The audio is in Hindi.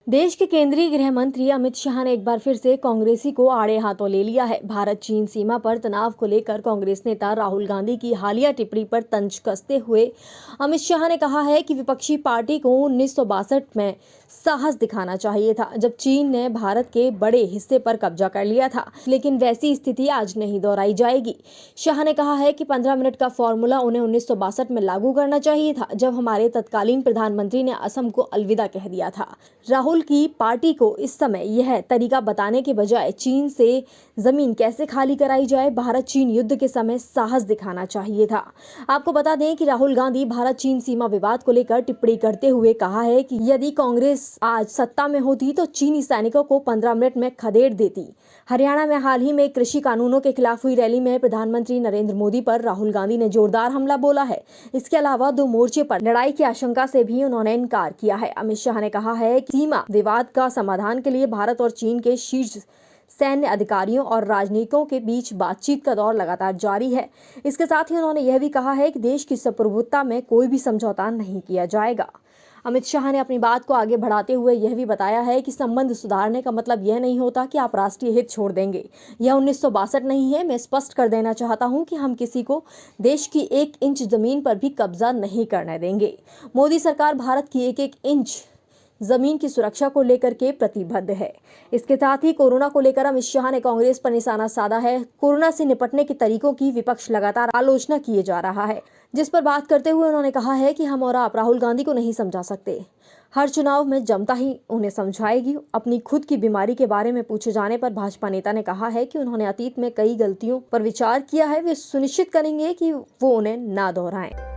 देश के केंद्रीय गृह मंत्री अमित शाह ने एक बार फिर से कांग्रेसी को आड़े हाथों ले लिया है। भारत चीन सीमा पर तनाव को लेकर कांग्रेस नेता राहुल गांधी की हालिया टिप्पणी पर तंज कसते हुए अमित शाह ने कहा है कि विपक्षी पार्टी को 1962 में साहस दिखाना चाहिए था, जब चीन ने भारत के बड़े हिस्से पर कब्जा कर लिया था, लेकिन वैसी स्थिति आज नहीं दोहराई जाएगी। शाह ने कहा है कि 15 मिनट का फॉर्मूला उन्हें 1962 में लागू करना चाहिए था, जब हमारे तत्कालीन प्रधानमंत्री ने असम को अलविदा कह दिया था। राहुल की पार्टी को इस समय यह तरीका बताने के बजाय चीन से जमीन कैसे खाली कराई जाए, भारत चीन युद्ध के समय साहस दिखाना चाहिए था। आपको बता दें कि राहुल गांधी भारत चीन सीमा विवाद को लेकर टिप्पणी करते हुए कहा है कि यदि कांग्रेस आज सत्ता में होती तो चीनी सैनिकों को 15 मिनट में खदेड़ देती। हरियाणा में हाल ही में कृषि कानूनों के खिलाफ हुई रैली में प्रधानमंत्री नरेंद्र मोदी पर राहुल गांधी ने जोरदार हमला बोला है। इसके अलावा दो मोर्चे पर लड़ाई की आशंका से भी उन्होंने इनकार किया है। अमित शाह ने कहा है कि सीमा विवाद का समाधान के लिए भारत और चीन के शीर्ष सैन्य अधिकारियों और राजनयिकों के बीच बातचीत का दौर लगातार जारी है। इसके साथ ही उन्होंने यह भी कहा है कि देश की संप्रभुता में कोई भी समझौता नहीं किया जाएगा। अमित शाह ने अपनी बात को आगे बढ़ाते हुए यह भी बताया है कि संबंध सुधारने का मतलब यह नहीं होता कि आप राष्ट्रीय हित छोड़ देंगे। यह 1962 नहीं है। मैं स्पष्ट कर देना चाहता हूं कि हम किसी को देश की 1 इंच जमीन पर भी कब्जा नहीं करने देंगे। मोदी सरकार भारत की 1-1 इंच जमीन की सुरक्षा को लेकर के प्रतिबद्ध है। इसके साथ ही कोरोना को लेकर अमित शाह ने कांग्रेस पर निशाना साधा है। कोरोना से निपटने के तरीकों की विपक्ष लगातार आलोचना किए जा रहा है, जिस पर बात करते हुए उन्होंने कहा है कि हम और आप राहुल गांधी को नहीं समझा सकते। हर चुनाव में जनता ही उन्हें समझाएगी। अपनी खुद की बीमारी के बारे में पूछे जाने पर भाजपा नेता ने कहा है कि उन्होंने अतीत में कई गलतियों पर विचार किया है। वे सुनिश्चित करेंगे कि वो उन्हें ना दोहराएं।